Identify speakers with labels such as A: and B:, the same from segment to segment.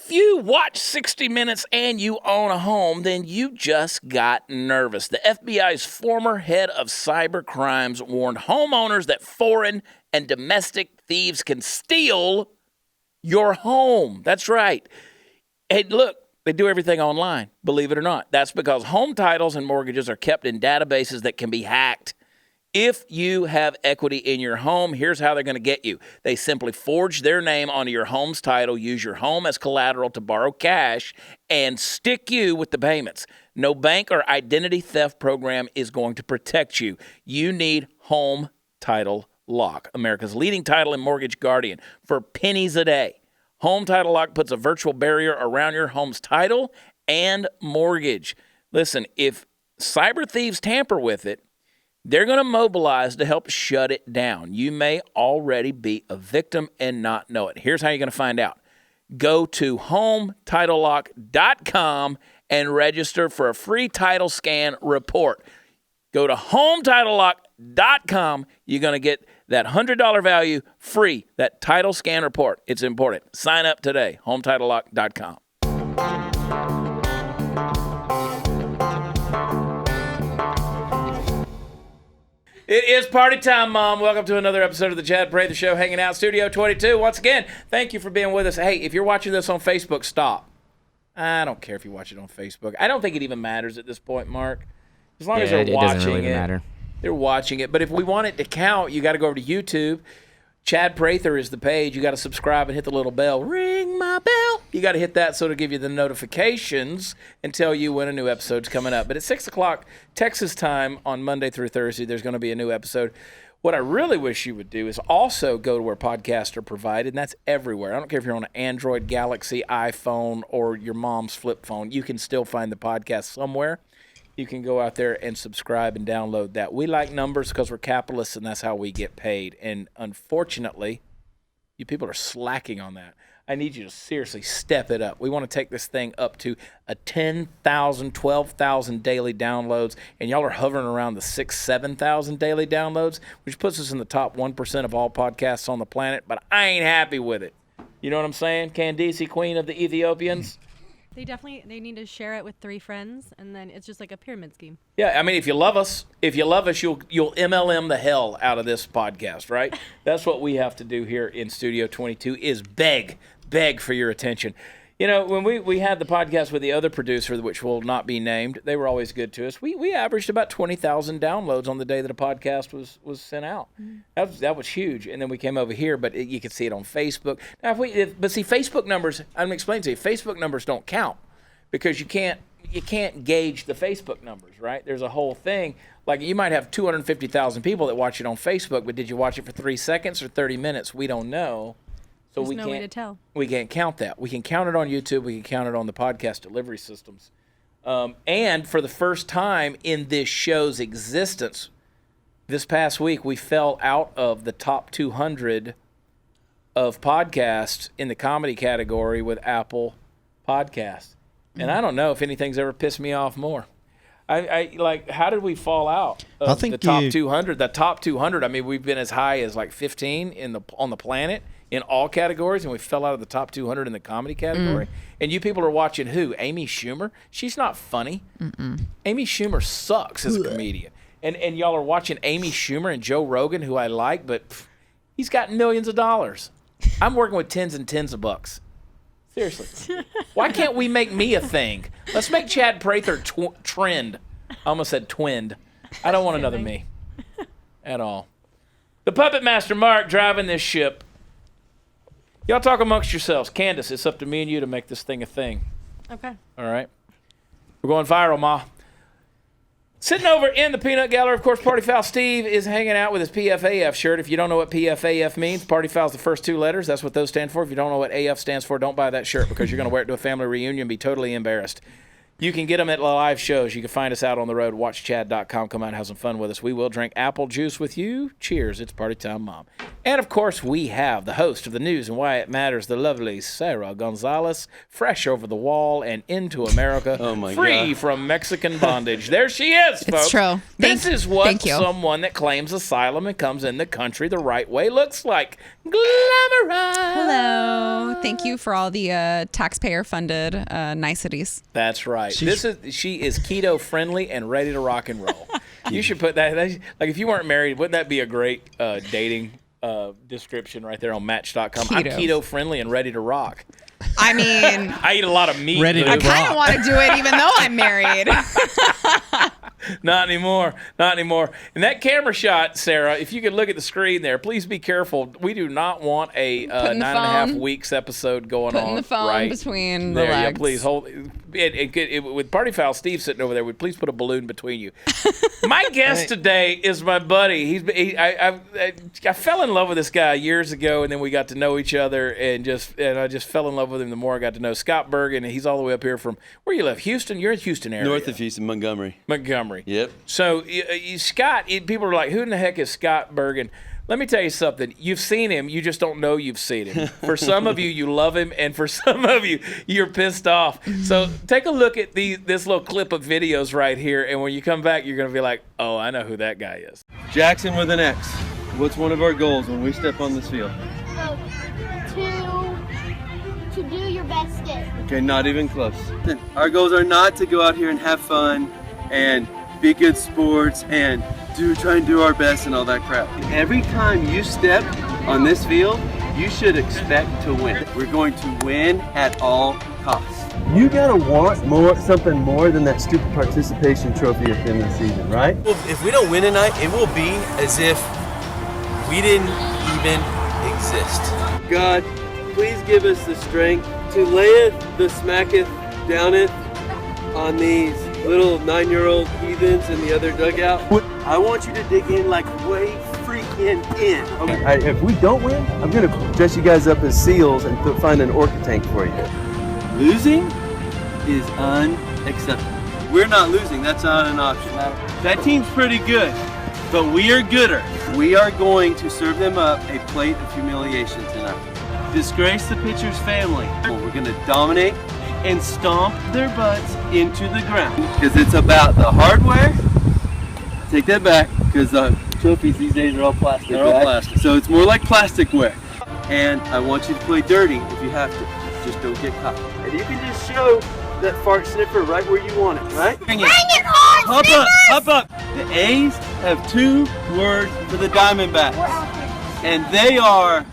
A: If you watch 60 Minutes and you own a home, then you just got nervous. The FBI's former head of cyber crimes warned homeowners that foreign and domestic thieves can steal your home. That's right. Hey, look, they do everything online, believe it or not. That's because home titles and mortgages are kept in databases that can be hacked. If you have equity in your home, here's how they're going to get you. They simply forge their name onto your home's title, use your home as collateral to borrow cash, and stick you with the payments. No bank or identity theft program is going to protect you. You need Home Title Lock, America's leading title and mortgage guardian, for pennies a day. Home Title Lock puts a virtual barrier around your home's title and mortgage. Listen, if cyber thieves tamper with it, they're going to mobilize to help shut it down. You may already be a victim and not know it. Here's how you're going to find out. Go to HomeTitleLock.com and register for a free title scan report. Go to HomeTitleLock.com. You're going to get that $100 value free, that title scan report. It's important. Sign up today, HomeTitleLock.com. It is party time, Mom. Welcome to another episode of the Chad Prather Show, hanging out Studio 22. Once again, thank you for being with us. Hey, if you're watching this on Facebook, stop. I don't care if you watch it on Facebook. I don't think it even matters at this point, Mark. As long as they're watching
B: doesn't really matter.
A: They're watching it. But if we want it to count, you got to go over to YouTube. Chad Prather is the page. You got to subscribe and hit the little bell. Ring my bell. You got to hit that so it'll give you the notifications and tell you when a new episode's coming up. But at 6 o'clock Texas time on Monday through Thursday, there's going to be a new episode. What I really wish you would do is also go to where podcasts are provided, and that's everywhere. I don't care if you're on an Android, Galaxy, iPhone, or your mom's flip phone. You can still find the podcast somewhere. You can go out there and subscribe and download that. We like numbers because we're capitalists, and that's how we get paid. And unfortunately, you people are slacking on that. I need you to seriously step it up. We want to take this thing up to a 10,000, 12,000 daily downloads, and y'all are hovering around the 6,000, 7,000 daily downloads, which puts us in the top 1% of all podcasts on the planet, but I ain't happy with it. You know what I'm saying? Candice, queen of the Ethiopians?
C: They need to share it with 3 friends, and then it's just like a pyramid scheme.
A: Yeah, I mean, if you love us, you'll MLM the hell out of this podcast, right? That's what we have to do here in Studio 22 is beg for your attention. You know, when we had the podcast with the other producer, which will not be named, they were always good to us. We averaged about 20,000 downloads on the day that a podcast was sent out. Mm-hmm. That was huge. And then we came over here, but you could see it on Facebook. Now, but see, Facebook numbers, I'm explaining to you, Facebook numbers don't count because you can't gauge the Facebook numbers, right? There's a whole thing. Like you might have 250,000 people that watch it on Facebook, but did you watch it for 3 seconds or 30 minutes? We don't know. So
C: There's no way to tell.
A: We can't count that. We can count it on YouTube. We can count it on the podcast delivery systems. And for the first time in this show's existence, this past week, we fell out of the top 200 of podcasts in the comedy category with Apple Podcasts. And I don't know if anything's ever pissed me off more. I like, how did we fall out of the top 200? The top 200, I mean, we've been as high as like 15 on the planet in all categories, and we fell out of the top 200 in the comedy category. And you people are watching who? Amy Schumer? She's not funny. Amy Schumer sucks as a comedian. And y'all are watching Amy Schumer and Joe Rogan, who I like, but he's got millions of dollars. I'm working with tens and tens of bucks. Seriously. Why can't we make me a thing? Let's make Chad Prather trend. I almost said twinned. I don't want another me at all. The puppet master, Mark, driving this ship. Y'all talk amongst yourselves. Candace, it's up to me and you to make this thing a thing.
C: Okay.
A: All right. We're going viral, Ma. Sitting over in the peanut gallery, of course, Party Foul Steve is hanging out with his PFAF shirt. If you don't know what PFAF means, Party Foul's the first 2 letters. That's what those stand for. If you don't know what AF stands for, don't buy that shirt because you're going to wear it to a family reunion and be totally embarrassed. You can get them at live shows. You can find us out on the road. WatchChad.com. Come out and have some fun with us. We will drink apple juice with you. Cheers. It's party time, Mom. And, of course, we have the host of the news and why it matters, the lovely Sarah Gonzalez, fresh over the wall and into America, free from Mexican bondage. There she is, folks.
B: It's true.
A: This is what someone that claims asylum and comes in the country the right way looks like. Glamorous.
B: Hello. Thank you for all the taxpayer-funded niceties.
A: That's right. She is keto friendly and ready to rock and roll. You should put that. Like if you weren't married, wouldn't that be a great dating description right there on Match.com? I'm keto friendly and ready to rock.
B: I mean,
A: I eat a lot of meat.
B: I kind of want to do it even though I'm married.
A: Not anymore. Not anymore. And that camera shot, Sarah, if you could look at the screen there, please be careful. We do not want a 9.5 weeks episode going on.
B: Putting the phone between the
A: legs.
B: Yeah,
A: please hold it. With Party Foul Steve sitting over there, would please put a balloon between you. My guest today is my buddy. I fell in love with this guy years ago, and then we got to know each other, and I just fell in love with him the more I got to know. Scott Bergin, and he's all the way up here from where you live, Houston. You're in Houston area.
D: North of Houston, Montgomery.
A: Yep. So, Scott, people are like, who in the heck is Scott Bergin? Let me tell you something. You've seen him. You just don't know you've seen him. For some of you, you love him. And for some of you, you're pissed off. So take a look at this little clip of videos right here. And when you come back, you're going to be like, oh, I know who that guy is.
D: Jackson with an X. What's one of our goals when we step on this field?
E: To do your best day.
D: Okay, not even close. Our goals are not to go out here and have fun and be good sports and try and do our best and all that crap. Every time you step on this field, you should expect to win. We're going to win at all costs. You gotta want something more than that stupid participation trophy at the end of the season, right? Well, if we don't win tonight, it will be as if we didn't even exist. God, please give us the strength to layeth the smacketh downeth on these little 9-year-old heathens in the other dugout. I want you to dig in like way freaking in. Okay. If we don't win, I'm gonna dress you guys up as seals and find an orca tank for you. Losing is unacceptable. We're not losing, that's not an option. That team's pretty good, but we are gooder. We are going to serve them up a plate of humiliation tonight. Disgrace the pitcher's family. We're gonna dominate and stomp their butts into the ground. Because it's about the hardware. Take that back, because trophies these days are all plastic. They're all plastic. So it's more like plasticware. And I want you to play dirty if you have to. Just don't get caught. And you can just show that fart sniffer right where you want it, right?
E: Bring it on,
D: Hop up, hop up. The A's have 2 words for the Diamondbacks. And they are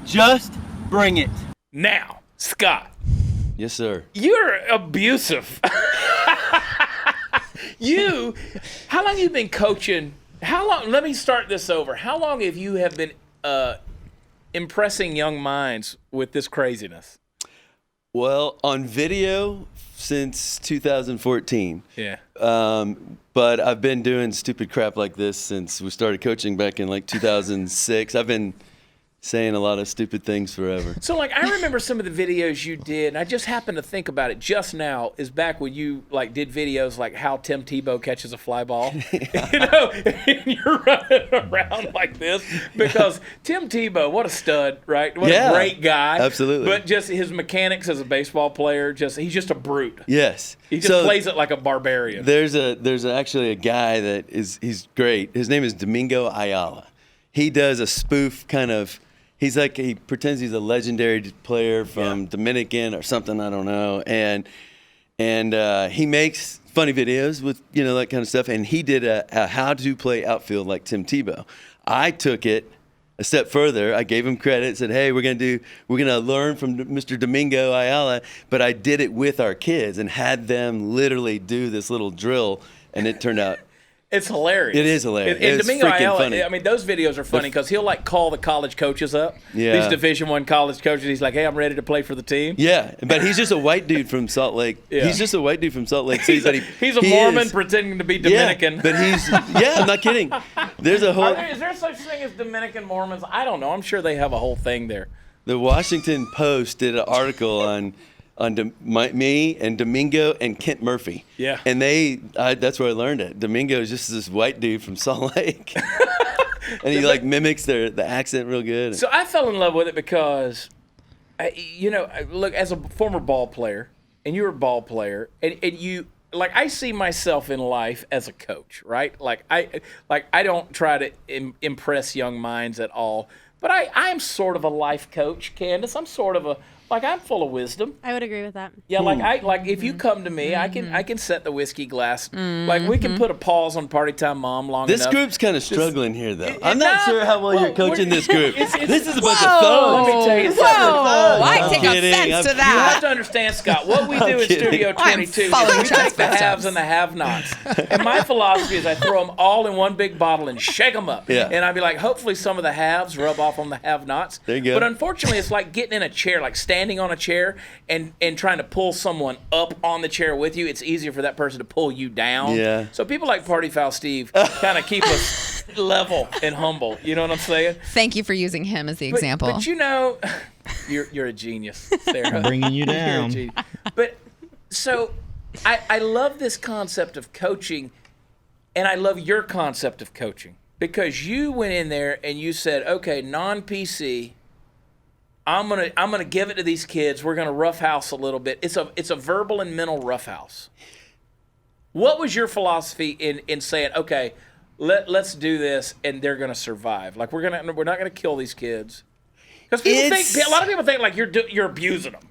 D: just bring it.
A: Now, Scott.
D: Yes, sir.
A: You're abusive. How long have you been coaching? Let me start this over. How long have you been impressing young minds with this craziness?
D: Well, on video since 2014.
A: Yeah.
D: But I've been doing stupid crap like this since we started coaching back in like 2006. I've been saying a lot of stupid things forever.
A: So, like, I remember some of the videos you did, and I just happened to think about it just now, is back when you, like, did videos like how Tim Tebow catches a fly ball. You know, and you're running around like this because Tim Tebow, what a stud, right? What a great guy.
D: Absolutely.
A: But just his mechanics as a baseball player, he's just a brute.
D: Yes.
A: He just plays it like a barbarian.
D: There's actually a guy he's great. His name is Domingo Ayala. He does a spoof kind of. He pretends he's a legendary player from Dominican or something, I don't know. And he makes funny videos with, that kind of stuff. And he did a how to play outfield like Tim Tebow. I took it a step further. I gave him credit, said, hey, we're gonna learn from Mr. Domingo Ayala, but I did it with our kids and had them literally do this little drill, and it turned out.
A: It's hilarious.
D: It is hilarious.
A: And
D: it's
A: Domingo
D: freaking
A: Ayala,
D: funny.
A: I mean, those videos are funny because he'll like call the college coaches up.
D: Yeah.
A: These Division I college coaches. He's like, "Hey, I'm ready to play for the team."
D: Yeah, but he's just a white dude from Salt Lake. Yeah. He's just a white dude from Salt Lake City.
A: He's a Mormon pretending to be Dominican.
D: Yeah, but I'm not kidding. There's a whole.
A: Is there such thing as Dominican Mormons? I don't know. I'm sure they have a whole thing there.
D: The Washington Post did an article on on me and Domingo and Kent Murphy.
A: Yeah.
D: And that's where I learned it. Domingo is just this white dude from Salt Lake. And he like mimics the accent real good.
A: So I fell in love with it because, look, as a former ball player, and you're a ball player, and you, like, I see myself in life as a coach, right? Like I don't try to impress young minds at all, but I'm sort of a life coach, Candace. I'm sort of I'm full of wisdom.
C: I would agree with that.
A: Yeah, like if you come to me, I can set the whiskey glass. Like we can put a pause on Party Time Mom long enough.
D: This group's kind of struggling here, though. I'm not sure how well you're coaching this group. This is a bunch of
A: Let
D: thugs.
A: me tell you something.
B: I take offense to
A: You have
B: that.
A: to understand, Scott, what we do in Studio 22 is we take the haves and the have-nots. And my philosophy is I throw them all in one big bottle and shake them up.
D: Yeah.
A: And I'd be like, hopefully some of the haves rub off on the have-nots.
D: There you go.
A: But unfortunately, it's like getting in a chair, like standing on a chair and trying to pull someone up on the chair with you. It's easier for that person to pull you down.
D: Yeah.
A: So people like Party Foul Steve kind of keep us level and humble. You know what I'm saying?
B: Thank you for using him as the example.
A: But you're a genius, Sarah.
F: I'm bringing you
A: You're a
F: down.
A: genius. But so I love this concept of coaching, and I love your concept of coaching because you went in there and you said, okay, non-PC, I'm gonna give it to these kids. We're gonna roughhouse a little bit. It's a verbal and mental roughhouse. What was your philosophy in saying, okay, let's do this and they're gonna survive? Like we're not gonna kill these kids because a lot of people think like you're abusing them.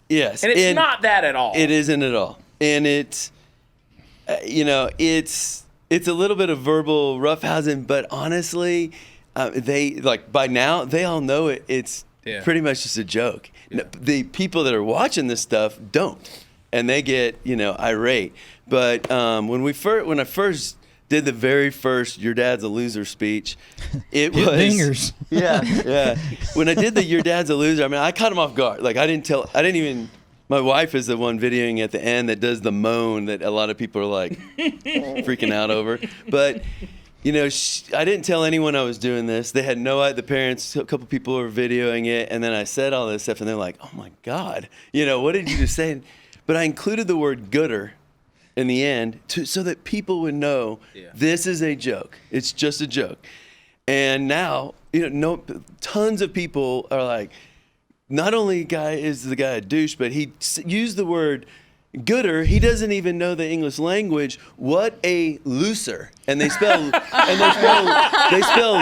D: Yes.
A: And it's not that at all.
D: It isn't at all. And it's it's a little bit of verbal roughhousing, but honestly, they like by now they all know it. It's pretty much just a joke.
A: Yeah.
D: The people that are watching this stuff don't, and they get irate. But when I first did the very first "Your Dad's a Loser" speech, it was
F: Fingers.
D: Yeah. When I did the "Your Dad's a Loser," I mean, I caught him off guard. Like I didn't even. My wife is the one videoing at the end that does the moan that a lot of people are like freaking out over. But. I didn't tell anyone I was doing this. They had no idea. The parents, a couple people were videoing it, and then I said all this stuff, and they're like, "Oh my God, what did you just say?" But I included the word "gooder" in the end so that people would know this is a joke. It's just a joke. And now, tons of people are like, not only is the guy a douche, but he used the word gooder. He doesn't even know the English language. What a loser! And they spell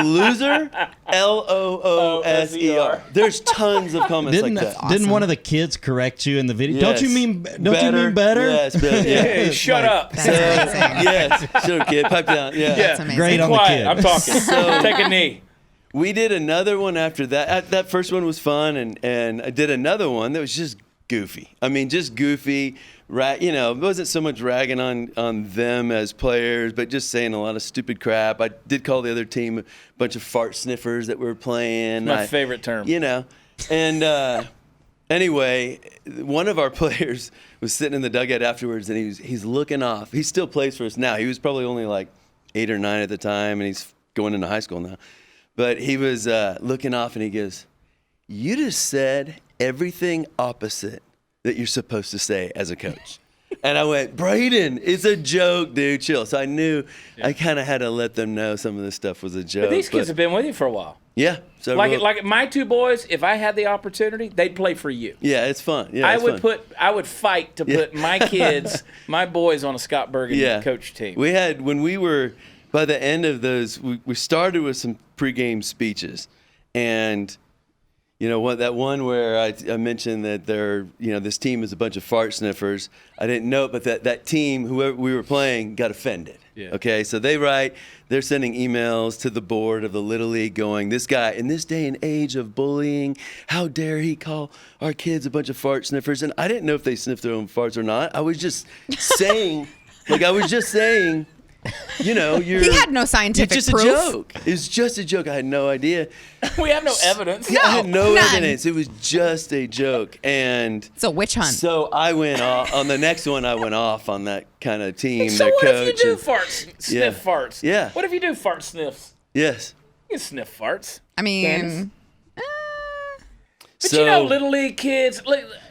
D: loser LOOSER. There's tons of comments like that.
F: Didn't one of the kids correct you in the video?
D: Yes.
F: Don't you mean better?
D: Yes, better. Yeah.
A: Hey, shut up.
B: That's amazing.
D: Yes, shut up, kid. Pipe down. Yeah.
B: That's amazing.
F: Great
A: Be
F: on the
A: quiet.
F: kid.
A: I'm talking. Take a knee.
D: We did another one after that. That first one was fun, and I did another one that was just goofy. I mean, just goofy. It wasn't so much ragging on them as players, but just saying a lot of stupid crap. I did call the other team a bunch of fart sniffers that were playing.
A: My favorite term.
D: And anyway, one of our players was sitting in the dugout afterwards, and he's looking off. He still plays for us now. He was probably only like 8 or 9 at the time, and he's going into high school now. But he was looking off, and he goes, "You just said everything opposite that you're supposed to say as a coach." And I went, "Braden, it's a joke, dude, chill." So I knew I kind of had to let them know some of this stuff was a joke.
A: But these kids have been with you for a while.
D: Yeah. So
A: Like my two boys, if I had the opportunity, they'd play for you.
D: yeah, it's fun. Yeah,
A: I
D: it's
A: would
D: fun.
A: I would fight to put my kids, my boys on a Scott Bergin coach team.
D: We had, when we were, by the end of those, we started with some pregame speeches. And that one where I mentioned that this team is a bunch of fart sniffers. I didn't know it, but that team, whoever we were playing, got offended.
A: Yeah.
D: Okay, so they're sending emails to the board of the Little League going, "This guy, in this day and age of bullying, how dare he call our kids a bunch of fart sniffers?" And I didn't know if they sniffed their own farts or not. I was just saying, he
B: had no scientific
D: it's just
B: proof.
D: a joke. It's just a joke. I had no idea.
A: We have no evidence.
D: I had no
B: none.
D: evidence. It was just a joke. And
B: It's a witch hunt.
D: so I went off on the next one. I went off on that kind of team.
A: So
D: their
A: what
D: coach.
A: if you do
D: and-
A: sniff farts?
D: Yeah.
A: What if you do fart sniffs?
D: Yes.
A: You can sniff farts.
B: I
A: Candace?
B: mean,
A: But
D: So
A: Little League kids,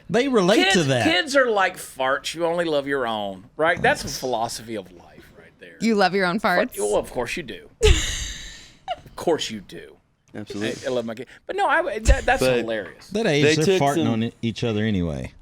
F: They relate to that.
A: Kids are like farts. You only love your own, right? That's a philosophy of life right there.
B: You love your own farts?
A: Well, of course you do. Of course you do.
D: Absolutely.
A: I love my kid. But no, that's
D: But-
A: hilarious.
F: That age,
D: They
F: they're
D: took
F: farting
D: some-
F: on each other anyway.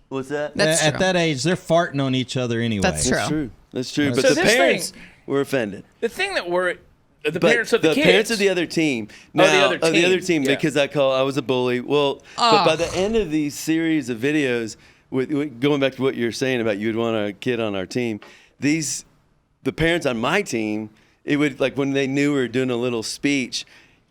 D: What's that?
B: That's
F: At
B: true.
F: that age, they're farting on each other anyway.
B: That's
D: That's
B: true.
D: true. That's true. But
A: So
D: the
A: this
D: parents
A: thing-
D: were offended.
A: The thing that we're the
D: But
A: parents of the kids.
D: parents of the other team.
A: Oh, the
D: Now,
A: other
D: of the other
A: team,
D: team,
A: yeah.
D: because I was a bully. Well, but by the end of these series of videos, with going back to what you're saying about you would want a kid on our team, the parents on my team, it would like when they knew we were doing a little speech,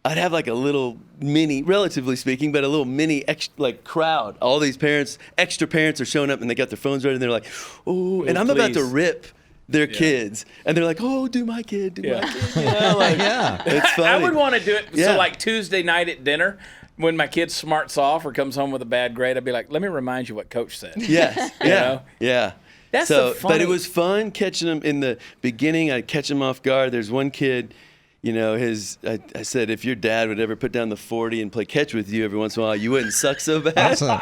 D: I'd have like a little mini, relatively speaking, but a little mini like crowd. All these parents, extra parents are showing up and they got their phones ready and they're like, oh, and I'm about to
A: please.
D: rip their kids. And they're like, oh, do my kid, do
A: Yeah.
D: my kid. You know, like,
F: Yeah.
D: it's funny.
A: I would want to do it.
D: Yeah.
A: So like Tuesday night at dinner, when my kid smarts off or comes home with a bad grade, I'd be like, let me remind you what coach said.
D: Yes.
A: You
D: Yeah.
A: know?
D: Yeah.
A: That's
D: so,
A: the funny.
D: but it was fun catching them in the beginning. I'd catch them off guard. There's one kid, you know, I said, if your dad would ever put down the 40 and play catch with you every once in a while, you wouldn't suck so bad.
F: Awesome.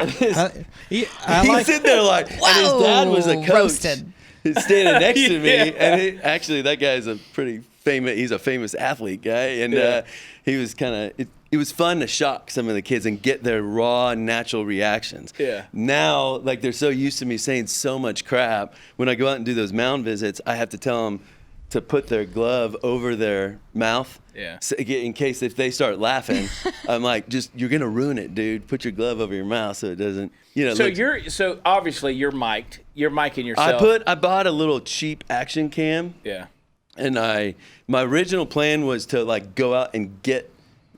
D: He's
F: like,
D: sitting there like, and his dad was a
B: Whoa,
D: coach.
B: roasted.
D: He's standing next to me,
A: Yeah.
D: and actually that guy's a pretty famous. He's a famous athlete guy, and
A: Yeah.
D: he was kind of. It was fun to shock some of the kids and get their raw, natural reactions.
A: Yeah.
D: Now, like they're so used to me saying so much crap. When I go out and do those mound visits, I have to tell them to put their glove over their mouth.
A: Yeah.
D: So, in case if they start laughing, I'm like, you're gonna ruin it, dude. Put your glove over your mouth so it doesn't. You know.
A: So so obviously you're mic'd. You're micing yourself.
D: I bought a little cheap action cam.
A: Yeah.
D: And my original plan was to like go out and get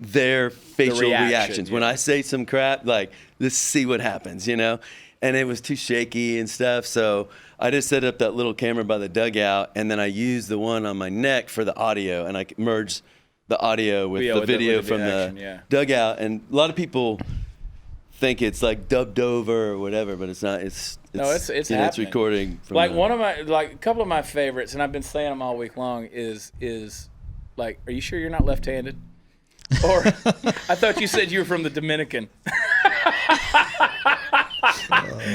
D: their facial
A: reaction,
D: reactions. When
A: yeah.
D: I say some crap, like, let's see what happens, you know? And it was too shaky and stuff. So I just set up that little camera by the dugout, and then I used the one on my neck for the audio, and I merged the audio with
A: Yeah,
D: the
A: with the-
D: video
A: with the
D: from
A: action,
D: the
A: yeah.
D: dugout. And a lot of people think it's like dubbed over or whatever, but it's not. It's
A: No, it's
D: you know, it's
A: happening.
D: recording from
A: Like
D: the-
A: one of my a couple of my favorites, and I've been saying them all week long, is like, are you sure you're not left-handed? Or I thought you said you were from the Dominican.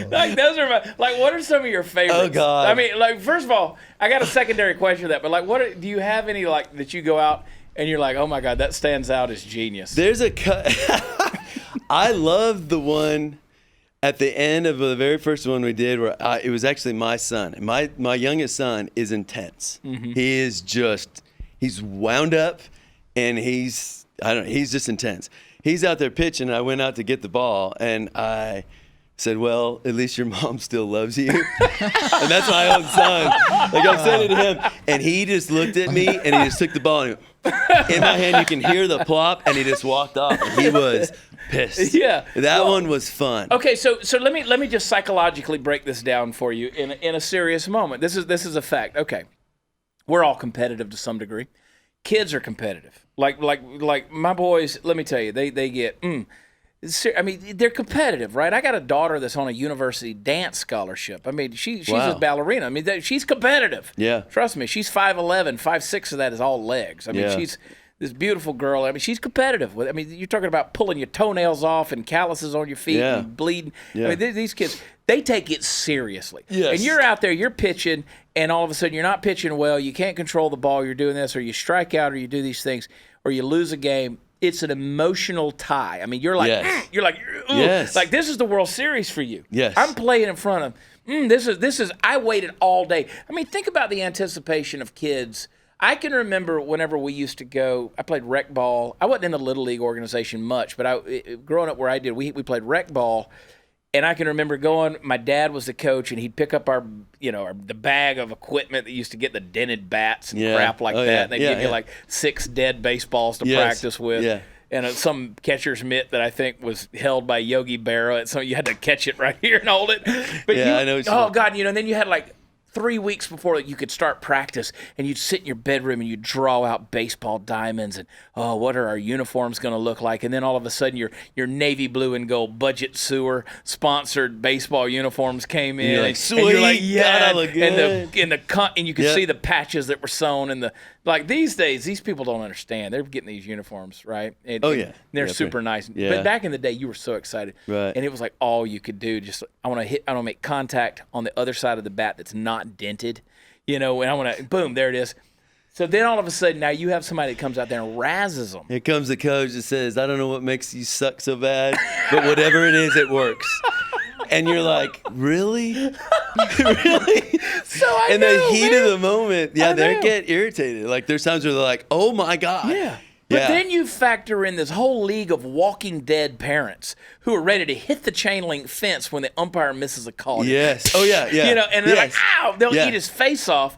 A: Like those are my like. What are some of your favorites?
D: Oh, God.
A: I mean, like first of all, I got a secondary question to that, but like, do you have any like that you go out and you're like, oh my God, that stands out as genius?
D: There's a cut. I love the one at the end of the very first one we did where it was actually my son. And my youngest son is intense.
A: Mm-hmm.
D: He is he's wound up and he's just intense. He's out there pitching. I went out to get the ball and I said, well, at least your mom still loves you. And that's my own son. Like I'm saying it to him. And he just looked at me and he just took the ball and in my hand you can hear the plop and he just walked off. And he was pissed.
A: Yeah.
D: That one was fun.
A: Okay, so let me just psychologically break this down for you in a serious moment. This is a fact. Okay, we're all competitive to some degree. Kids are competitive. Like my boys. Let me tell you, they get. I mean, they're competitive, right? I got a daughter that's on a university dance scholarship. I mean, she's
D: Wow.
A: a ballerina. I mean, she's competitive.
D: Yeah.
A: Trust me, she's 5'11", 5'6" of that is all legs. I mean,
D: Yeah.
A: she's this beautiful girl. I mean, she's competitive. I mean, you're talking about pulling your toenails off and calluses on your feet
D: Yeah.
A: and bleeding.
D: Yeah.
A: I mean, these kids, they take it seriously.
D: Yes.
A: And you're out there, you're pitching, and all of a sudden you're not pitching well. You can't control the ball. You're doing this, or you strike out, or you do these things, or you lose a game. It's an emotional tie. I mean, you're like,
D: Yes.
A: you're like, ooh.
D: Yes.
A: Like this is the World Series for you.
D: Yes.
A: I'm playing in front of. This is. I waited all day. I mean, think about the anticipation of kids. I can remember whenever we used to go. I played rec ball. I wasn't in the Little League organization much, but growing up where I did, we played rec ball. And I can remember going. My dad was the coach, and he'd pick up the bag of equipment that used to get the dented bats and
D: Yeah.
A: crap like
D: Oh,
A: that.
D: yeah.
A: And they
D: Yeah,
A: give you
D: yeah.
A: like 6 dead baseballs to
D: Yes.
A: practice with.
D: Yeah.
A: And some catcher's mitt that I think was held by Yogi Berra. So you had to catch it right here and hold it. But
D: Yeah, I know what you mean.
A: God, and then you had like 3 weeks before you could start practice, and you'd sit in your bedroom and you'd draw out baseball diamonds and, oh, what are our uniforms going to look like? And then all of a sudden your navy blue and gold budget sewer sponsored baseball uniforms came in.
D: And you're like,
A: and
D: sweet,
A: you're like,
D: yeah, look good.
A: And you could see the patches that were sewn in the, like these days, these people don't understand. They're getting these uniforms, right? And they're super nice.
D: Yeah.
A: But back in the day, you were so excited.
D: Right.
A: And it was like all you could do. Just, I want to make contact on the other side of the bat that's not dented, and I want to, boom, there it is. So then all of a sudden now you have somebody that comes out there and razzes them.
D: Here comes the coach that says, I don't know what makes you suck so bad, but whatever it is, it works. And you're like, really? Really?
A: So
D: in the heat of the moment, they get irritated. Like there's times where they're like, oh my God.
A: Yeah. But then you factor in this whole league of Walking Dead parents who are ready to hit the chain link fence when the umpire misses a call.
D: Yes. Oh, yeah, yeah.
A: And they're like, ow! They'll eat his face off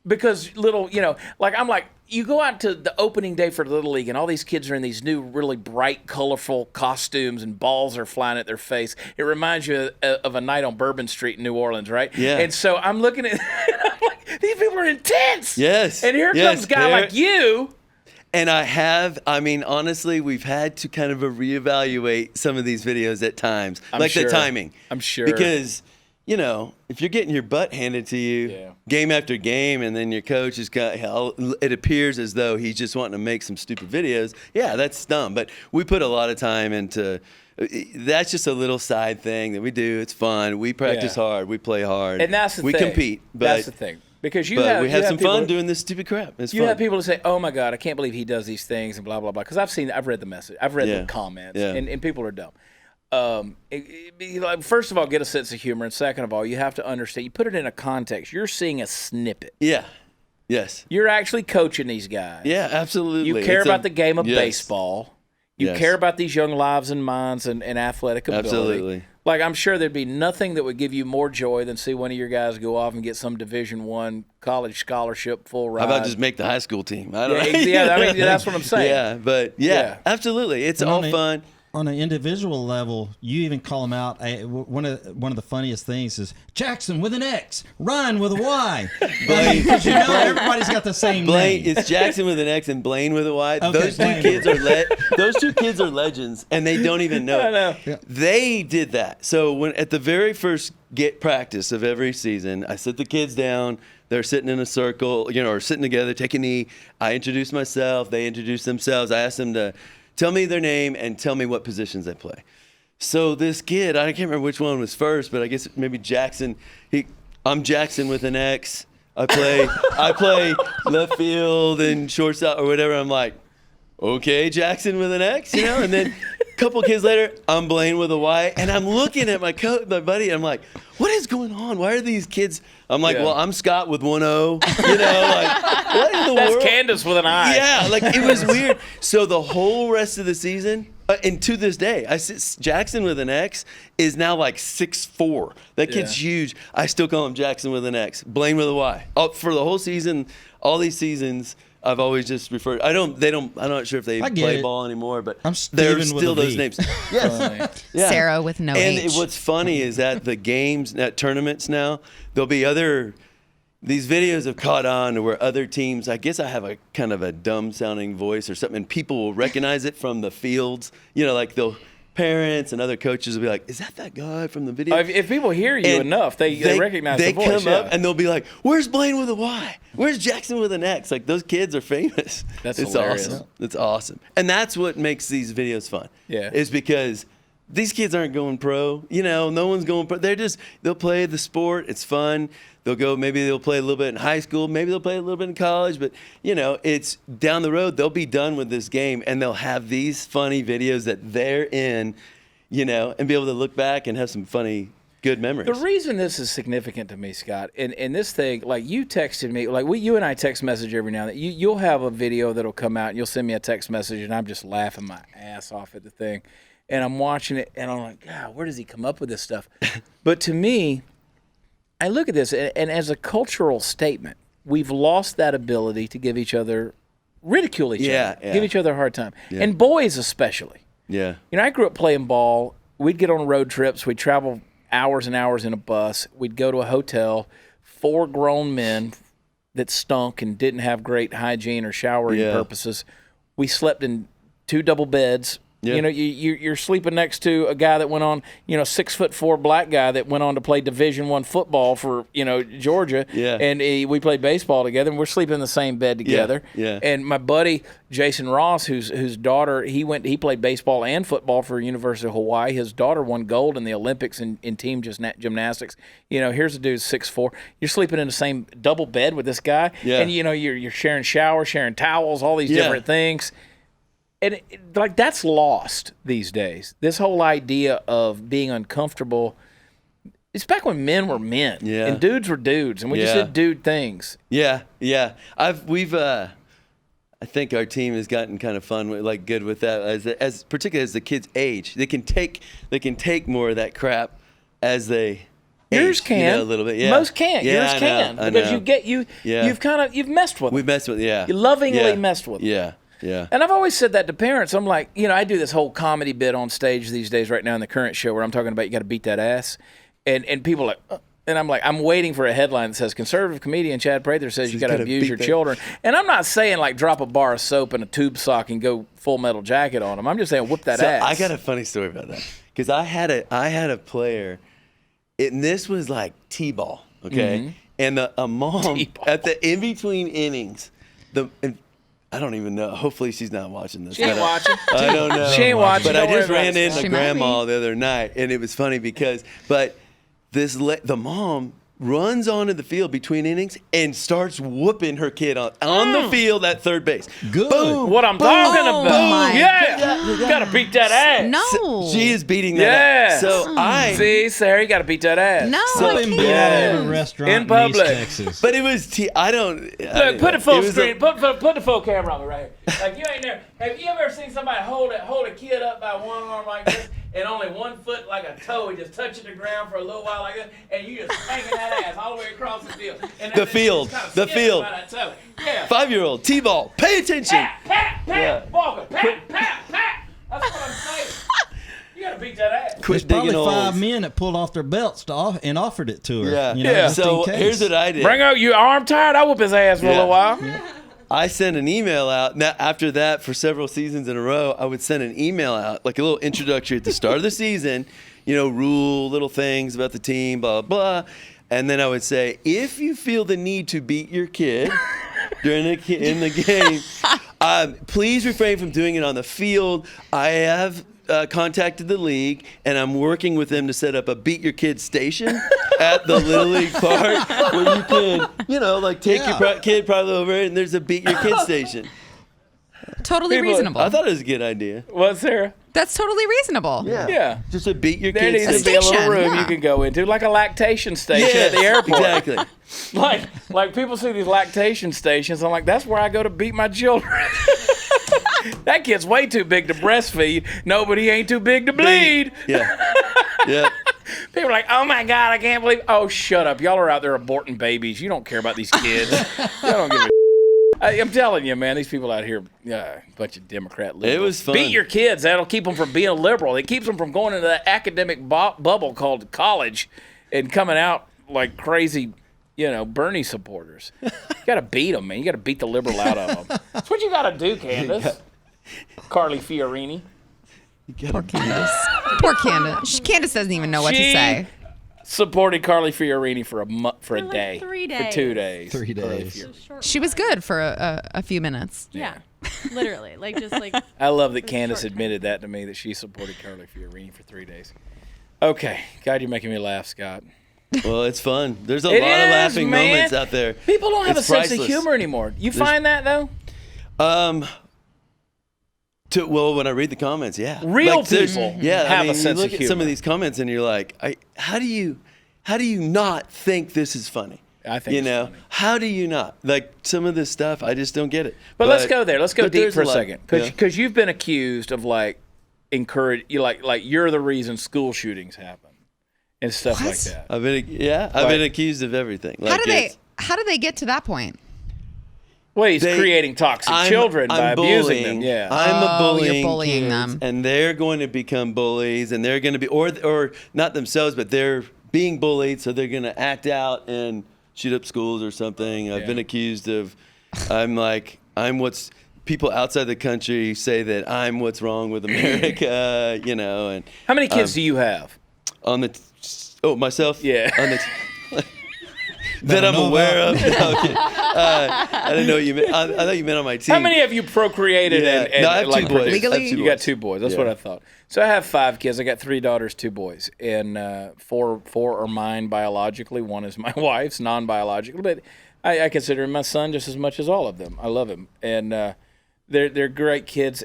A: because I'm like, you go out to the opening day for the Little League and all these kids are in these new really bright, colorful costumes and balls are flying at their face. It reminds you of a night on Bourbon Street in New Orleans, right?
D: Yeah.
A: And so I'm looking at I'm like, these people are intense.
D: Yes.
A: And here comes a guy like you.
D: And honestly, we've had to kind of reevaluate some of these videos at times. The timing.
A: I'm sure.
D: Because, if you're getting your butt handed to you game after game and then your coach has got, it appears as though he's just wanting to make some stupid videos, that's dumb. But we put a lot of time into, that's just a little side thing that we do. It's fun. We practice hard. We play hard.
A: And that's the thing.
D: We compete. But
A: that's the thing. Because we
D: have some fun doing this stupid crap. It's fun.
A: You have people to say, "Oh my God, I can't believe he does these things," and blah blah blah. Because I've read the message, I've read the comments, and people are dumb. First of all, get a sense of humor, and second of all, you have to understand. You put it in a context. You're seeing a snippet.
D: Yeah. Yes.
A: You're actually coaching these guys.
D: Yeah, absolutely.
A: You care about the game of baseball. You care about these young lives and minds and athletic ability.
D: Absolutely.
A: Like, I'm sure there'd be nothing that would give you more joy than see one of your guys go off and get some Division I college scholarship full ride.
D: How about just make the high school team? I don't know.
A: That's what I'm saying.
D: Absolutely. It's all fun.
F: On an individual level, you even call them out. One of the funniest things is Jackson with an X, Ryan with a Y. Because everybody's got the same name.
D: It's Jackson with an X and Blaine with a Y.
F: Okay,
D: those two kids are legends, and they don't even know.
A: I know.
F: Yeah.
D: They did that. So at the very first practice of every season, I sit the kids down. They're sitting in a circle, or sitting together, take a knee. I introduce myself. They introduce themselves. I ask them to tell me their name and tell me what positions they play. So this kid, I can't remember which one was first, but I guess maybe Jackson. I'm Jackson with an X. I play left field and shortstop or whatever. I'm like, okay, Jackson with an X, And then a couple kids later, I'm Blaine with a Y, and I'm looking at my buddy, and I'm like, what is going on? Why are these kids? I'm like, well, I'm Scott with one O. What in the
A: That's
D: world?
A: Candace with an I.
D: Yeah, it was weird. So the whole rest of the season, and to this day, Jackson with an X is now like 6'4". That kid's huge. I still call him Jackson with an X. Blaine with a Y. For the whole season, all these seasons, I've always just referred. I'm not sure if they play ball anymore, but they're still those names. Yes.
B: Sarah with no H.
D: And what's funny is at the games, at tournaments now, there'll be these videos have caught on to where other teams, I guess I have a kind of a dumb sounding voice or something, and people will recognize it from the fields. They'll parents and other coaches will be like, is that guy from the video?
A: If people hear you enough, they recognize the voice.
D: They come up and they'll be like, where's Blaine with a Y? Where's Jackson with an X? Like, those kids are famous.
A: That's
D: it's
A: hilarious.
D: Awesome. It's awesome. And that's what makes these videos fun.
A: Yeah.
D: Is because these kids aren't going pro. No one's going pro. They'll play the sport. It's fun. Maybe they'll play a little bit in high school. Maybe they'll play a little bit in college. But, it's down the road. They'll be done with this game, and they'll have these funny videos that they're in, and be able to look back and have some funny, good memories.
A: The reason this is significant to me, Scott, and this thing, like you texted me, like you and I text message every now and then. You'll have a video that'll come out, and you'll send me a text message, and I'm just laughing my ass off at the thing. And I'm watching it, and I'm like, God, where does he come up with this stuff? But to me, I look at this, and as a cultural statement, we've lost that ability to give each other, ridicule each other, give each other a hard time. Yeah. And boys especially.
D: Yeah.
A: I grew up playing ball. We'd get on road trips. We'd travel hours and hours in a bus. We'd go to a hotel, 4 grown men that stunk and didn't have great hygiene or showering purposes. We slept in 2 double beds.
D: Yeah.
A: You know, you're sleeping next to a guy that went on, 6'4" black guy that went on to play Division I football for, Georgia.
D: Yeah.
A: And we played baseball together, and we're sleeping in the same bed together.
D: Yeah.
A: And my buddy Jason Ross, whose daughter, he played baseball and football for University of Hawaii. His daughter won gold in the Olympics in team gymnastics. Here's a dude 6'4". You're sleeping in the same double bed with this guy, and you're sharing showers, sharing towels, all these different things. And that's lost these days. This whole idea of being uncomfortable. It's back when men were men and dudes were dudes, and we just did dude things.
D: Yeah. I think our team has gotten kind of fun, good with that. As particularly as the kids age, they can take more of that crap as they.
A: Yours
D: age,
A: can
D: a little bit. Yeah.
A: Most can't.
D: Yeah,
A: Yours can because you've messed with them.
D: We've messed with
A: You lovingly messed with them.
D: Yeah. Yeah.
A: And I've always said that to parents. I'm like, I do this whole comedy bit on stage these days right now in the current show where I'm talking about you got to beat that ass. And people are like, and I'm like, I'm waiting for a headline that says conservative comedian Chad Prather says you got to abuse your children. And I'm not saying like drop a bar of soap in a tube sock and go Full Metal Jacket on them. I'm just saying whoop that ass.
D: I got a funny story about that because I had a player, and this was like T-ball, okay? And a mom
A: T-ball.
D: at the in-between innings, I don't even know. Hopefully she's not watching this.
A: She ain't watching.
D: I don't know.
A: She ain't watching.
D: But I just ran
A: into
D: into grandma the other night, and it was funny because, the mom runs onto the field between innings and starts whooping her kid on the field at third base.
F: Good.
D: Boom.
A: What I'm talking
B: Oh,
A: about.
B: my
A: You got to beat that ass.
B: No.
D: She is beating that ass. So
A: See, Sarah, you got to beat that ass.
B: No.
D: So-
B: I
F: Been
B: can't.
F: at every restaurant
A: In
F: in
A: public.
F: East Texas.
D: But it was
A: Look, put the full screen. Put the full camera on me right here. Like you ain't never. Have you ever seen somebody hold a kid up by one arm like this, and only 1 foot like a toe, and just touching the ground for a little while like this, and you just spanking that ass all the way across the field. And
D: The field. The field.
A: By that toe. Yeah.
D: 5-year-old T-ball. Pay attention.
A: Pat,
D: Yeah.
A: Walker, pat. That's what I'm saying. You gotta beat that ass.
F: There's
D: Quit
F: probably
D: digging
F: 5
D: holes.
F: men that pulled off their belts and offered it to her.
D: Yeah.
F: Just
D: So
F: in case.
D: here's what I did.
A: Bring out your arm tired. I whoop his ass for a little while.
D: I sent an email out. Now, after that, for several seasons in a row, I would send an email out, like a little introductory at the start of the season, little things about the team, blah, blah. And then I would say, if you feel the need to beat your kid in the game, please refrain from doing it on the field. I have contacted the league, and I'm working with them to set up a Beat Your Kid station at the Little League Park where you can, take your kid probably over, and there's a Beat Your Kid station.
B: Totally reasonable.
D: I thought it was a good idea.
A: What, Sarah?
B: That's totally reasonable.
A: Yeah.
D: Just a Beat Your
A: There
D: Kid
A: needs to
D: station.
A: be a little
B: station,
A: room
B: yeah.
A: you can go into, like a lactation station
D: Yes,
A: at the airport.
D: Exactly.
A: Like people see these lactation stations. I'm like, that's where I go to beat my children. That kid's way too big to breastfeed. No, but he ain't too big to bleed.
D: Yeah. Yeah.
A: People are like, oh my God, I can't believe. Oh, shut up. Y'all are out there aborting babies. You don't care about these kids. Y'all don't give a I'm telling you, man, these people out here, a bunch of Democrat liberals.
D: It was fun.
A: Beat your kids. That'll keep them from being a liberal. It keeps them from going into that academic bubble called college and coming out like crazy, Bernie supporters. You got to beat them, man. You got to beat the liberal out of them. That's what you got to do, Candace. Carly Fiorini.
B: Poor Candace. Poor Candace. Candace doesn't even know what to say.
A: Supported Carly Fiorini for a
C: like
A: day.
C: 3
A: For
C: days.
A: 2 days.
F: 3
A: Carly
F: days.
A: Fiorini.
B: She was good for a few minutes.
C: Yeah. Literally. Just like.
A: I love that
C: for a
A: Candace
C: short time.
A: admitted that to me, that she supported Carly Fiorini for 3 days. Okay. God, you're making me laugh, Scott.
D: Well, it's fun. There's a
A: It
D: lot of
A: is,
D: laughing
A: man.
D: moments out there.
A: People don't have
D: It's
A: a sense of
D: priceless.
A: humor anymore. You find that, though?
D: When I read the comments, yeah.
A: Real
D: there's-
A: people
D: yeah,
A: have a
D: you
A: sense
D: look
A: of
D: at some
A: humor.
D: of these comments and you're like, how do you not think this is funny?
A: I think it's funny.
D: How do you not? Like some of this stuff, I just don't get it.
A: But let's go there. Let's go
D: but
A: deep
D: there's
A: for a
D: lot.
A: second.
D: Yeah.
A: Because you've been accused of, you're the reason school shootings happen and stuff like that.
D: I've been accused of everything.
B: How do they get to that point?
A: Well, he's creating toxic children by abusing them. Yeah.
D: I'm
B: you're
D: bullying
B: bullying
D: kids,
B: them.
D: and they're going to become bullies, and they're going to be, or not themselves, but they're being bullied, so they're going to act out and shoot up schools or something. I've been accused of, I'm what's people outside the country say that I'm what's wrong with America, you know. And
A: how many kids do you have?
D: Myself?
A: Yeah.
D: That I'm aware of. No, okay. I didn't know what you meant. I thought you meant on my team.
A: How many have you procreated?
D: No, I have
A: like,
D: 2 boys.
B: Legally?
A: You got 2 boys. That's what I thought. So I have 5 kids. I got 3 daughters, 2 boys, and 4 are mine biologically. 1 is my wife's, non-biological. But I consider him my son just as much as all of them. I love him, and they're great kids.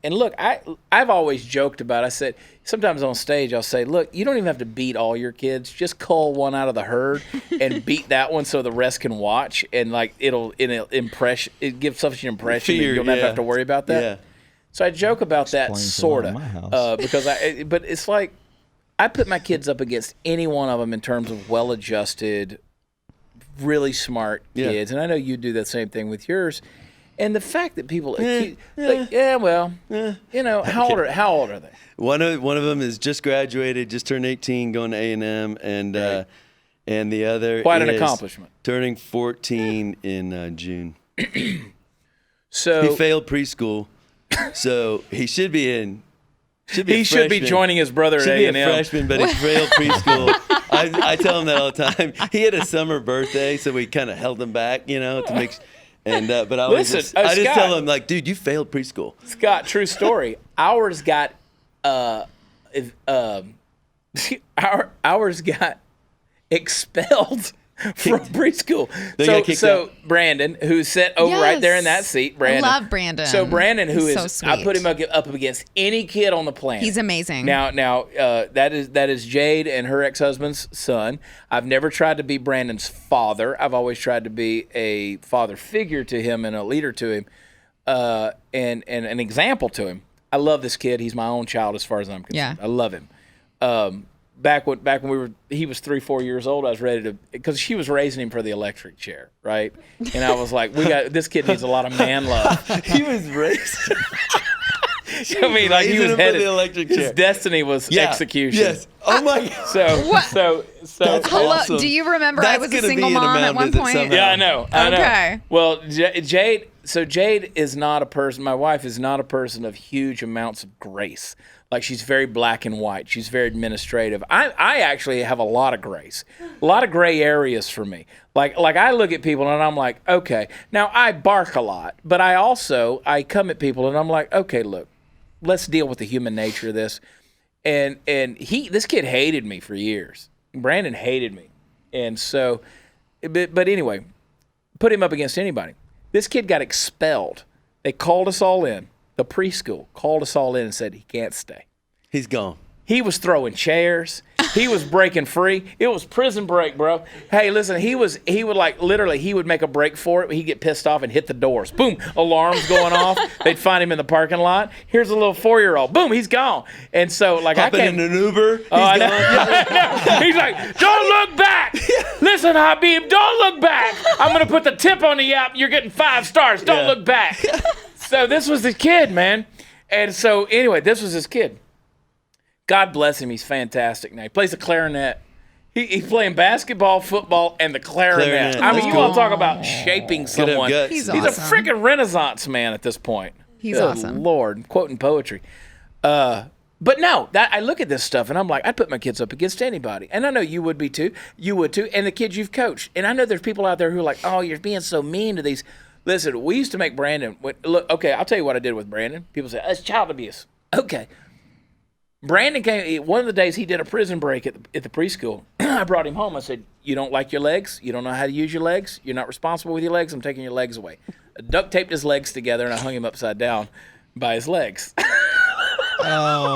A: And look, I've always joked about. I said sometimes on stage I'll say, look, you don't even have to beat all your kids. Just cull one out of the herd and beat that one so the rest can watch, and like it'll impress. It gives such an impression that you'll never have to worry about that. Yeah. So I joke about that sort of because but it's like I put my kids up against any one of them in terms of well-adjusted, really smart kids, and I know you do that same thing with yours. And the fact that people accuse, you know, how old are they?
D: One of them is just graduated, just turned 18, going to A&M, and the other
A: quite an accomplishment,
D: turning 14 in June.
A: So
D: he failed preschool, so he should be in.
A: He should be joining his brother at A&M.
D: Be a freshman, but he failed preschool. I tell him that all the time. He had a summer birthday, so we kind of held him back, you know, to make. And but I just tell him like, dude, you failed preschool.
A: Scott, true story. Ours got expelled from preschool. So Brandon, who's sat over right there in that seat, Brandon.
B: I love Brandon.
A: So Brandon, who
B: He's
A: is,
B: so sweet.
A: I put him up against any kid on the planet.
B: He's amazing.
A: Now, that is Jade and her ex-husband's son. I've never tried to be Brandon's father. I've always tried to be a father figure to him and a leader to him, and an example to him. I love this kid. He's my own child as far as I'm concerned.
B: Yeah.
A: I love him. Back when he was 3-4 years old, I was ready to, because she was raising him for the electric chair, right? And I was like, this kid needs a lot of man love.
D: He was raised.
A: I mean, like he was headed.
D: The electric chair.
A: His destiny was execution.
D: Yes. Oh my God.
A: So
D: That's awesome.
B: Do you remember
D: That's
B: I was a
D: gonna
B: single
D: be an
B: mom at
D: amount
B: one
D: visit
B: point?
D: somehow.
A: Yeah, I know.
B: Okay.
A: Well, Jade is not a person. My wife is not a person of huge amounts of grace. Like she's very black and white. She's very administrative. I actually have a lot of grace, a lot of gray areas for me. Like I look at people and I'm like, okay. Now I bark a lot, but I come at people and I'm like, okay, look, let's deal with the human nature of this. And this kid hated me for years. Brandon hated me, and so, but anyway, put him up against anybody. This kid got expelled. They called us all in. The preschool called us all in and said he can't stay.
D: He's gone.
A: He was throwing chairs. He was breaking free. It was prison break, bro. Hey, listen, he would like literally, he would make a break for it. He'd get pissed off and hit the doors. Boom, alarms going off. They'd find him in the parking lot. Here's a little 4-year-old. Boom, he's gone. And so, like,
D: Hopping in an Uber.
A: Oh, I know. He's like, don't look back. Listen, Habib, don't look back. I'm going to put the tip on the app. You're getting 5 stars. Don't look back. So this was the kid, man. And so, anyway, this was his kid. God bless him. He's fantastic now. He plays the clarinet. He's playing basketball, football, and the clarinet. I mean, you want to talk about shaping someone.
B: He's
A: a
B: awesome.
A: freaking Renaissance man at this point.
B: He's
A: Good
B: awesome.
A: Lord, quoting poetry. But no, I look at this stuff and I'm like, I'd put my kids up against anybody. And I know you would be too. You would too. And the kids you've coached. And I know there's people out there who are like, oh, you're being so mean to these. Listen, we used to make Brandon. Look, okay, I'll tell you what I did with Brandon. People say, that's child abuse. Okay. Brandon came, one of the days he did a prison break at the preschool. I brought him home. I said, you don't like your legs? You don't know how to use your legs? You're not responsible with your legs? I'm taking your legs away. I duct taped his legs together and I hung him upside down by his legs.
F: Oh.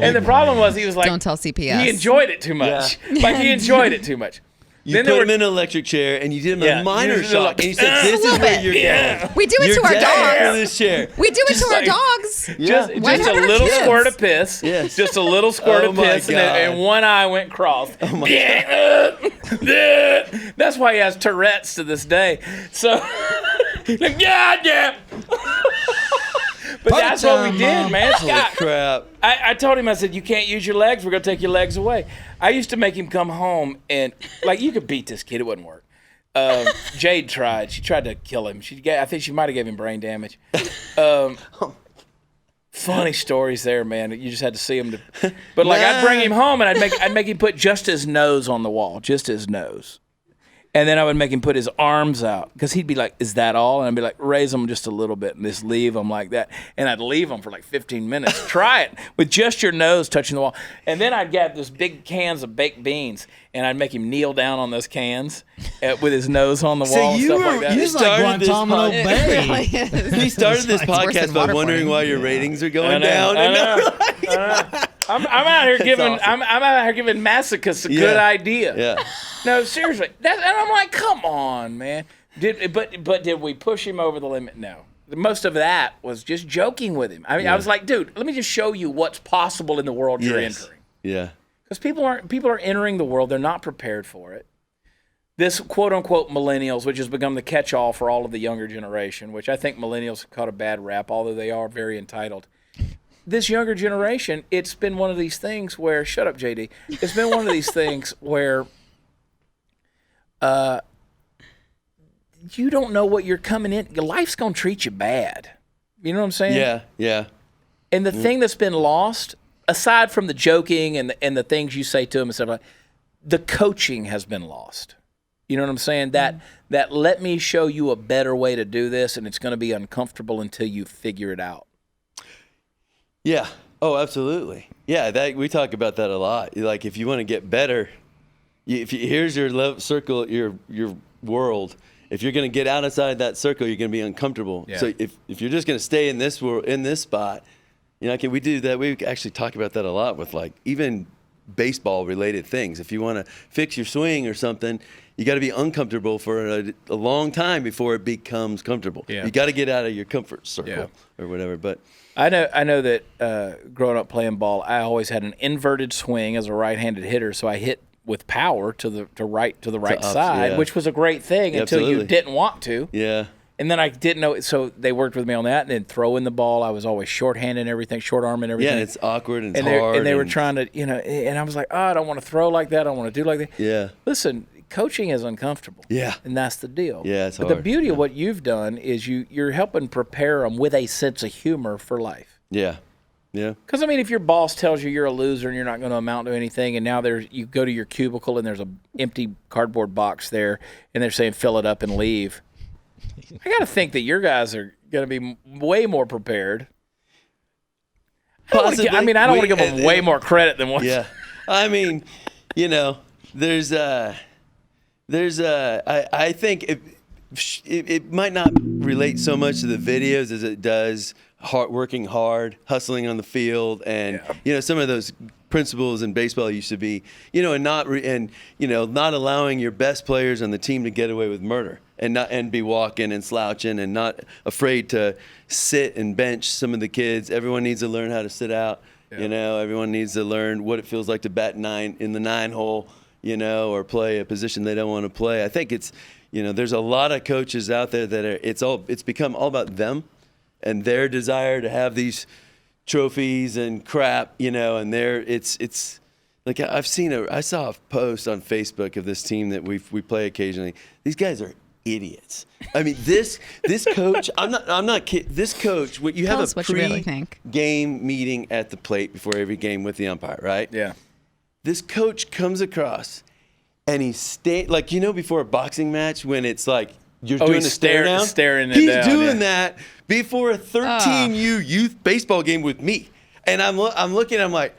A: And the problem was he was like,
B: Don't tell CPS.
A: He enjoyed it too much. Like he enjoyed it too much.
D: You put him in an electric chair and you did him a minor shock. And you said, this is where you're going.
B: We do it
D: You're
B: to our
D: dead
B: dogs.
D: in this chair.
B: We do it to our dogs.
A: Just
B: Why
A: a
B: not our
A: little
B: kids?
A: squirt of piss.
D: Yes.
A: Just a little squirt of
D: my
A: piss, and one eye went crossed.
D: Oh my God.
A: That's why he has Tourette's to this day. So, like, yeah. But that's what we did, man.
D: Holy crap.
A: I told him, I said, you can't use your legs. We're going to take your legs away. I used to make him come home and, like, you could beat this kid. It wouldn't work. Jade tried. She tried to kill him. I think she might have gave him brain damage. Funny stories there, man. You just had to see him. But like, I'd bring him home and I'd make him put just his nose on the wall, just his nose. And then I would make him put his arms out because he'd be like, "Is that all?" And I'd be like, "Raise them just a little bit and just leave them like that." And I'd leave them for like 15 minutes. Try it with just your nose touching the wall. And then I'd get this big cans of baked beans and I'd make him kneel down on those cans with his nose on the wall and stuff like that.
F: You started this
B: Guantanamo Bay.
G: We started this podcast by wondering why your ratings are going down.
A: I'm out here giving masochists a good idea.
G: Yeah.
A: No, seriously. And I'm like, come on, man. But did we push him over the limit? No. Most of that was just joking with him. I mean, I was like, dude, let me just show you what's possible in the world you're entering.
G: Yeah.
A: Because people are entering the world. They're not prepared for it. This quote-unquote millennials, which has become the catch-all for all of the younger generation, which I think millennials have caught a bad rap, although they are very entitled. This younger generation, it's been one of these things where, shut up, JD. It's been one of these things where you don't know what you're coming in. Life's going to treat you bad. You know what I'm saying?
G: Yeah, yeah.
A: And the thing that's been lost, aside from the joking and the things you say to them and stuff like that, the coaching has been lost. You know what I'm saying? That let me show you a better way to do this, and it's going to be uncomfortable until you figure it out.
G: Yeah. Oh, absolutely. Yeah, we talk about that a lot. Like, if you want to get better, here's your circle, your world. If you're going to get outside that circle, you're going to be uncomfortable. Yeah. So if you're just going to stay in this world, in this spot, we do that. We actually talk about that a lot with like even baseball related things. If you want to fix your swing or something, you got to be uncomfortable for a long time before it becomes comfortable. Yeah. You got to get out of your comfort circle or whatever. But
A: I know that growing up playing ball, I always had an inverted swing as a right-handed hitter, so I hit with power to the right side, which was a great thing until you didn't want to.
G: Yeah.
A: And then I didn't know, so they worked with me on that. And then throwing the ball, I was always shorthanded and everything, short arm and everything.
G: Yeah, and it's awkward and it's hard.
A: And they were trying to, and I was like, I don't want to throw like that. I don't want to do like that.
G: Yeah.
A: Listen, coaching is uncomfortable.
G: Yeah.
A: And that's the deal.
G: Yeah, it's hard.
A: But the beauty of what you've done is you're helping prepare them with a sense of humor for life.
G: Yeah. Yeah.
A: Because, I mean, if your boss tells you you're a loser and you're not going to amount to anything, and now you go to your cubicle and there's an empty cardboard box there, and they're saying fill it up and leave, I got to think that your guys are going to be way more prepared. I don't want to give them way more credit than what.
G: Yeah. I mean, there's I think it might not relate so much to the videos as it does working hard, hustling on the field, and some of those principles in baseball used to be, and not allowing your best players on the team to get away with murder and be walking and slouching and not afraid to sit and bench some of the kids. Everyone needs to learn how to sit out. Yeah. Everyone needs to learn what it feels like to bat nine in the 9-hole, or play a position they don't want to play. I think it's, there's a lot of coaches out there that it's become all about them and their desire to have these trophies and crap, and it's like I saw a post on Facebook of this team that we play occasionally. These guys are idiots. I mean, this coach, I'm not kidding. This coach, you have a pre-game meeting at the plate before every game with the umpire, right?
A: Yeah.
G: This coach comes across and he's before a boxing match when it's like you're doing a stare down. He's doing that before a 13U youth baseball game with me. And I'm looking, I'm like,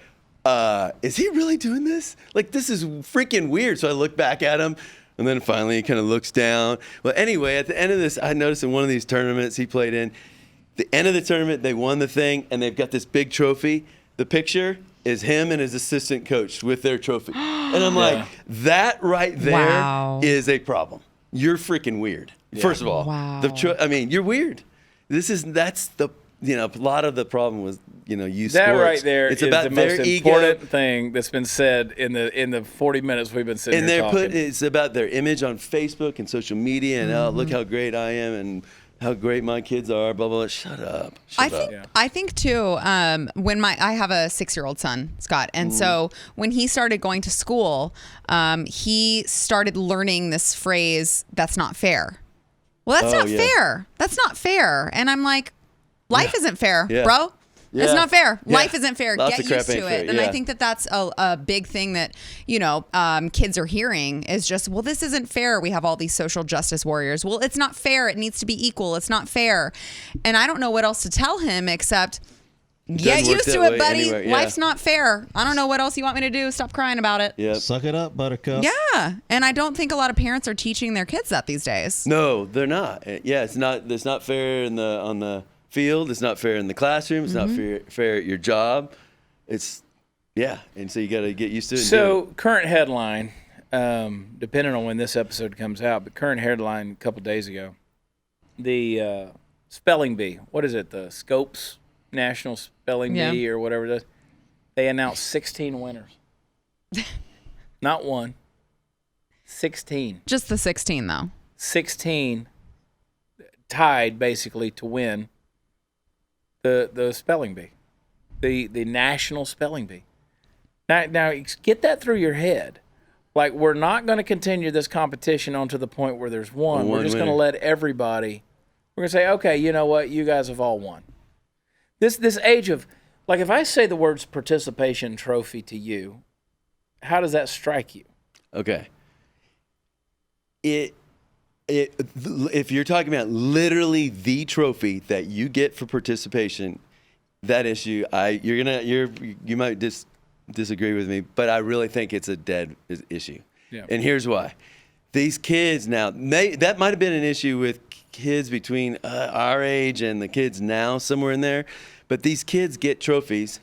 G: is he really doing this? Like, this is freaking weird. So I look back at him, and then finally he kind of looks down. Well, anyway, at the end of this, I noticed in one of these tournaments he played in, the end of the tournament, they won the thing, and they've got this big trophy. The picture is him and his assistant coach with their trophy. And I'm like, that right there is a problem. You're freaking weird. Yeah. First of all, you're weird. That's the a lot of the problem was youth
A: that
G: sports.
A: Right there
G: it's
A: is
G: about
A: the
G: their
A: most
G: ego.
A: Important thing that's been said in the 40 minutes we've been sitting here talking.
G: It's about their image on Facebook and social media and look how great I am and how great my kids are, blah, blah, blah. Shut up.
B: I think too, when I have a 6-year-old son, Scott, and so when he started going to school, he started learning this phrase, "That's not fair." Well, that's not fair. That's not fair. And I'm like, life isn't fair, bro. It's not fair. Life isn't fair.
G: Lots
B: Get
G: of crap
B: used to
G: ain't
B: it.
G: fair.
B: And I think that that's a big thing that, kids are hearing is just, well, this isn't fair. We have all these social justice warriors. Well, it's not fair. It needs to be equal. It's not fair. And I don't know what else to tell him except get used to it, buddy.
G: Anywhere,
B: Life's not fair. I don't know what else you want me to do. Stop crying about it.
G: Yep.
F: Suck it up, buttercup.
B: Yeah. And I don't think a lot of parents are teaching their kids that these days.
G: No, they're not. Yeah, it's not fair on the field. It's not fair in the classroom. It's not fair at your job. And so you got to get used to it.
A: So current headline, depending on when this episode comes out, but current headline a couple days ago, the spelling bee. What is it? The Scopes National Spelling Bee or whatever it is. They announced 16 winners. Not one. 16.
B: Just the 16 though.
A: 16 tied basically to win the spelling bee, the national spelling bee. Now get that through your head. Like, we're not going to continue this competition on to the point where there's one. We're just going to let everybody. We're going to say, okay, you know what? You guys have all won. This age of, like, if I say the words participation trophy to you, how does that strike you?
G: Okay. If you're talking about literally the trophy that you get for participation, that issue, you might disagree with me, but I really think it's a dead issue. Yeah. And here's why. These kids now, that might have been an issue with kids between our age and the kids now, somewhere in there, but these kids get trophies.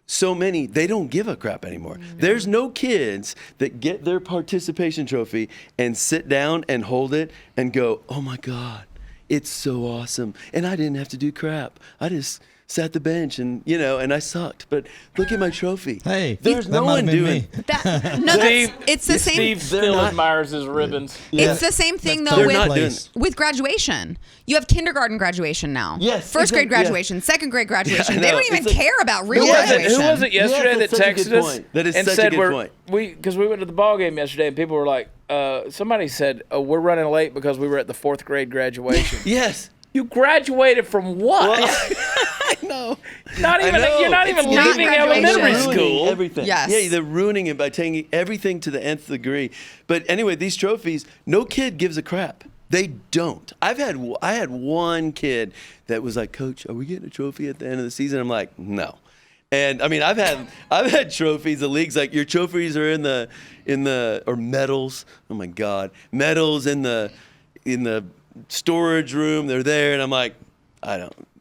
G: So many, they don't give a crap anymore. Mm-hmm. There's no kids that get their participation trophy and sit down and hold it and go, oh my God, it's so awesome. And I didn't have to do crap. I just sat the bench and I sucked. But look at my trophy.
F: Hey,
G: there's no one doing
B: it's the same.
A: Steve still admires his ribbons.
B: Yeah. It's the same thing though with graduation. You have kindergarten graduation now.
G: Yes.
B: First grade graduation, second grade graduation. They don't even care about real graduation.
A: Who was it yesterday that texted us
G: that is
A: and
G: such
A: said
G: a good point.
A: Because we went to the ball game yesterday and people were like, somebody said, oh, we're running late because we were at the 4th grade graduation.
G: Yes.
A: You graduated from what?
G: Well, I know.
A: You're not even leaving elementary school.
G: Everything.
B: Yes.
G: Yeah, they're ruining it by taking everything to the nth degree. But anyway, these trophies, no kid gives a crap. They don't. I had one kid that was like, Coach, are we getting a trophy at the end of the season? I'm like, no. And I mean, I've had trophies. The league's like, your trophies are in the or medals. Oh my God, medals in the storage room. They're there, and I'm like,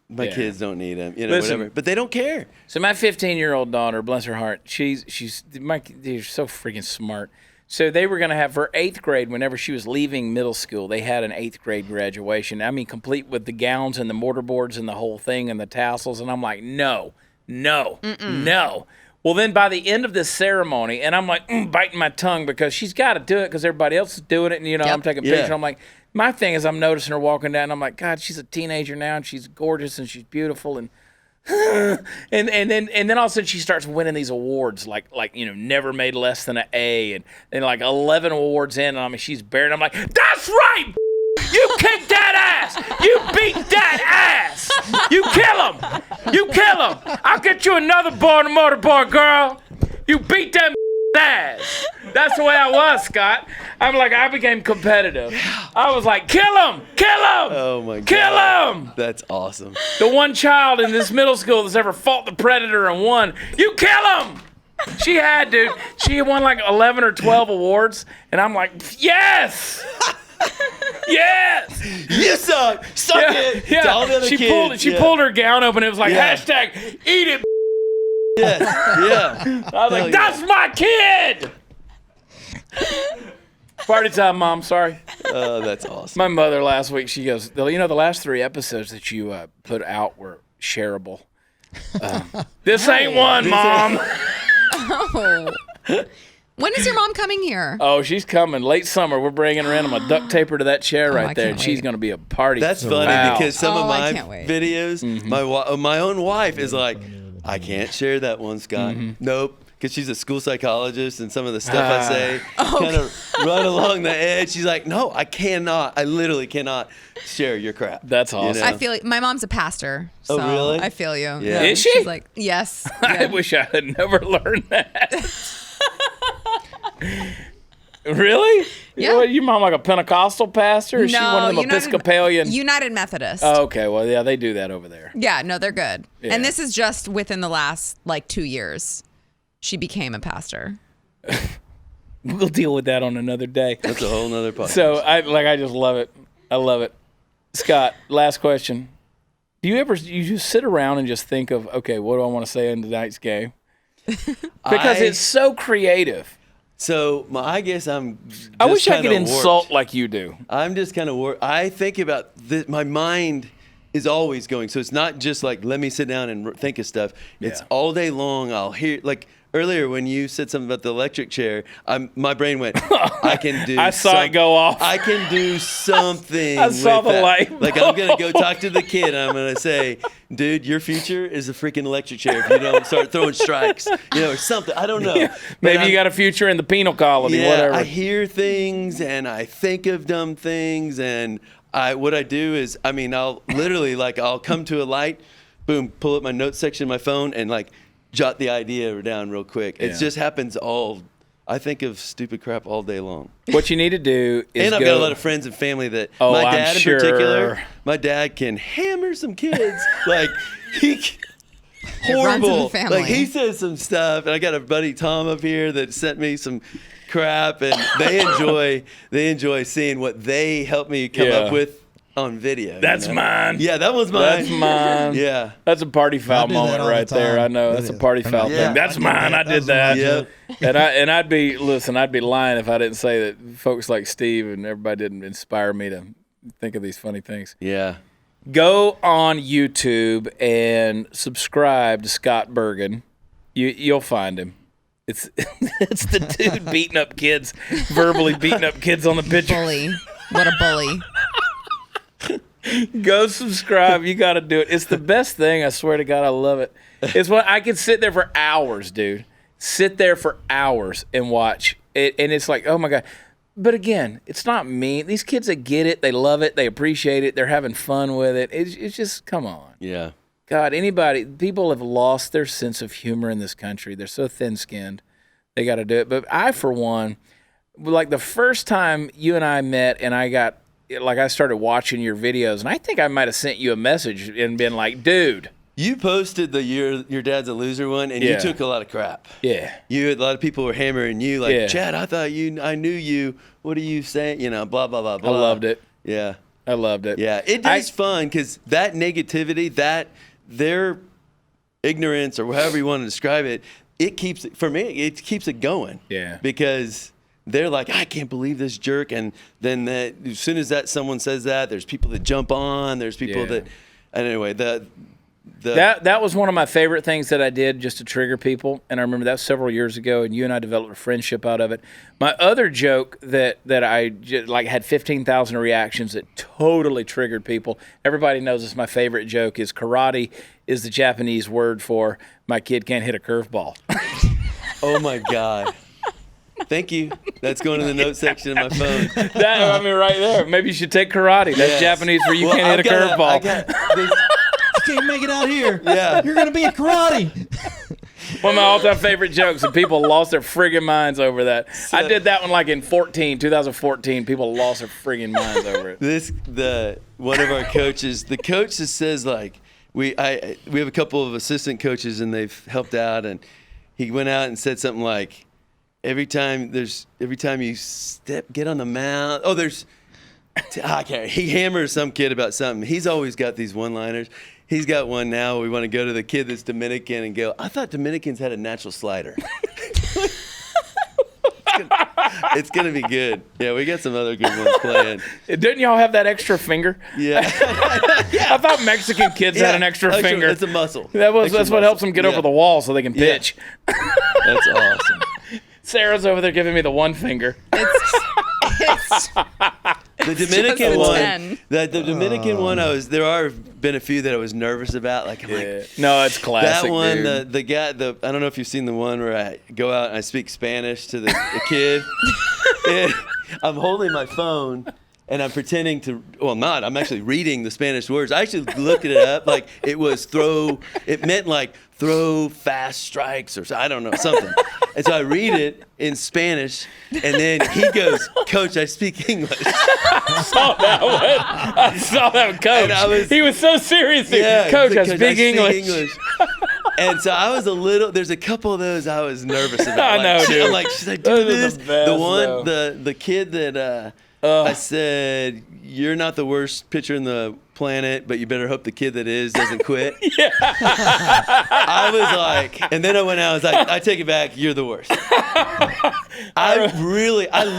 G: my kids don't need them, whatever. But they don't care.
A: So my 15-year-old daughter, bless her heart, they're so freaking smart. So they were going to have her 8th grade, whenever she was leaving middle school, they had an 8th grade graduation. I mean, complete with the gowns and the mortarboards and the whole thing and the tassels. And I'm like, no. Well, then by the end of this ceremony, and I'm like biting my tongue because she's got to do it because everybody else is doing it. And, I'm taking pictures. And I'm like, my thing is I'm noticing her walking down. And I'm like, God, she's a teenager now and she's gorgeous and she's beautiful. And and then all of a sudden she starts winning these awards like never made less than an A and like 11 awards in, and I mean she's bearing. I'm like, that's right, you kicked that ass, you beat that ass, you kill him. I'll get you another boy on the motorboard, girl. You beat that ass. That's the way I was, Scott. I'm like, I became competitive. I was like, kill him.
G: Oh my God.
A: Kill him.
G: That's awesome.
A: The one child in this middle school that's ever fought the predator and won. You kill him. She had, dude. She won like 11 or 12 awards. And I'm like, yes. Yes.
G: You suck. Suck it.
A: Yeah.
G: To all the other kids.
A: She pulled her gown open. It was like, hashtag eat it.
G: Yes. Yeah.
A: I was like, that's my kid. Party time, Mom. Sorry.
G: Oh, that's awesome.
A: My mother last week, she goes, the last 3 episodes that you put out were shareable. This ain't one, Mom.
B: When is your mom coming here?
A: Oh, she's coming late summer. We're bringing her in. I'm gonna duct tape her to that chair
B: I
A: right there,
B: can't
A: and she's
B: wait.
A: gonna be a party.
G: That's funny
A: foul.
G: because some of
B: Oh, I
G: my
B: can't wait.
G: videos, my own wife is like, I can't share that one, Scott. Nope. Because she's a school psychologist, and some of the stuff I say kind of run along the edge. She's like, no, I cannot. I literally cannot share your crap.
A: That's awesome.
B: I feel my mom's a pastor.
G: Oh,
B: So
G: really?
B: I feel you.
G: Yeah.
A: Is she?
B: She's like, yes.
A: I
B: Yeah.
A: wish I had never learned that. Really?
B: Yeah.
A: What, your mom like a Pentecostal pastor? Or is she one of them Episcopalian?
B: United Methodist.
A: Oh, okay, well, yeah, they do that over there.
B: Yeah, no, they're good.
A: Yeah.
B: And this is just within the last 2 years. She became a pastor.
A: We'll deal with that on another day.
G: That's a whole nother podcast.
A: So I just love it. I love it. Scott, last question. Do you just sit around and just think of, okay, what do I want to say in tonight's game? Because it's so creative.
G: So I guess I'm. Just
A: I wish I could
G: kinda
A: insult
G: warped.
A: like you do.
G: I'm just kind of I think about this. My mind is always going. So it's not just like, let me sit down and think of stuff. It's
A: Yeah.
G: all day long. I'll hear, like earlier when you said something about the electric chair, my brain went, I can do
A: I saw it go off.
G: I can do something.
A: I saw
G: with
A: the
G: that.
A: light
G: Like, I'm going to go talk to the kid and I'm going to say, dude, your future is a freaking electric chair if you don't start throwing strikes, or something. I don't know. But
A: Maybe you got a future in the penal colony,
G: yeah,
A: whatever.
G: I hear things and I think of dumb things, and what I do is, I'll literally I'll come to a light, boom, pull up my notes section of my phone and jot the idea down real quick. It
A: Yeah.
G: just happens I think of stupid crap all day long.
A: What you need to do is
G: And I've got a lot of friends and family that my
A: I'm
G: dad in
A: sure.
G: particular, my dad can hammer some kids. He
B: runs in the
G: horrible.
B: family.
G: He says some stuff, and I got a buddy Tom up here that sent me some crap, and they enjoy seeing what they help me come up with on video.
A: That's mine.
G: Yeah, that was mine.
A: That's mine.
G: Yeah.
A: That's a party foul
F: do that
A: moment
F: all the
A: right there.
F: time.
A: I know. That's a party foul
G: Yeah.
A: thing. That's
F: I did
A: mine.
F: that.
A: I
F: That
A: did
F: was my
A: that.
F: joke.
A: I'd be lying if I didn't say that folks like Steve and everybody didn't inspire me to think of these funny things.
G: Yeah.
A: Go on YouTube and subscribe to Scott Bergin. You'll find him. It's the dude beating up kids, verbally beating up kids on the picture.
B: Bully. What a bully.
A: Go subscribe. You got to do it. It's the best thing. I swear to God, I love it. It's what I could sit there for hours, dude. Sit there for hours and watch it, and it's like, oh my God. But again, it's not mean. These kids that get it, they love it, they appreciate it, they're having fun with it. It's just, come on.
G: Yeah.
A: God, people have lost their sense of humor in this country. They're so thin-skinned. They got to do it. But I, for one, like the first time you and I met and I started watching your videos, and I think I might have sent you a message and been like, dude.
G: You posted your dad's a loser one, and
A: Yeah.
G: you took a lot of crap.
A: Yeah.
G: A lot of people were hammering you, like,
A: Yeah.
G: Chad, I knew you. What are you saying? Blah, blah, blah, blah.
A: I loved it.
G: Yeah.
A: I loved it.
G: Yeah. It is fun because that negativity, their ignorance, or however you want to describe it, it keeps it going.
A: Yeah.
G: Because they're like, I can't believe this jerk. And then as soon as someone says that, there's people that jump on. There's people
A: Yeah.
G: and anyway,
A: That was one of my favorite things that I did just to trigger people, and I remember that was several years ago, and you and I developed a friendship out of it. My other joke that I had 15,000 reactions that totally triggered people. Everybody knows it's my favorite joke. Is karate is the Japanese word for my kid can't hit a curveball.
G: oh my God. Thank you. That's going in the note section of my phone.
A: Right there. Maybe you should take karate. That's
G: Yes.
A: Japanese for you
G: Well,
A: can't hit a curveball.
F: You can't make it out here.
G: Yeah.
F: You're gonna be in karate.
A: One of my all-time favorite jokes, and people lost their friggin' minds over that. I did that one in 2014. People lost their friggin' minds over it.
G: One of our coaches, the coach that says we have a couple of assistant coaches and they've helped out, and he went out and said something like, every time you get on the mound, he hammers some kid about something. He's always got these one-liners. He's got one now. We want to go to the kid that's Dominican and go, I thought Dominicans had a natural slider. It's going to be good. Yeah, we got some other good ones playing.
A: Didn't y'all have that extra finger?
G: Yeah.
A: I thought Mexican kids had an extra finger.
G: It's a muscle.
A: That's what helps them get over the wall so they can pitch.
G: That's awesome.
A: Sarah's over there giving me the one finger.
B: It's
G: The Dominican
B: Just a
G: one,
B: 10.
G: the Dominican one, there are been a few that I was nervous about. Like I'm like,
A: No, it's classic.
G: that one,
A: dude.
G: the guy, I don't know if you've seen the one where I go out and I speak Spanish to the kid. And I'm holding my phone and I'm pretending to, well, I'm actually reading the Spanish words. I actually looked it up. Like it meant like throw fast strikes or I don't know, something. And so I read it in Spanish and then he goes, Coach, I speak English.
A: I saw that one, Coach. He was so serious.
G: Yeah,
A: Coach, I
G: because
A: speak English.
G: And so I was there's a couple of those I was nervous about.
A: I know, dude.
G: I'm like, should I do
A: Those are
G: this?
A: the best,
G: one,
A: though.
G: the kid that I said, you're not the worst pitcher in the planet, but you better hope the kid that is doesn't quit.
A: Yeah.
G: I was like, and then I went out, I was like, I take it back, you're the worst. I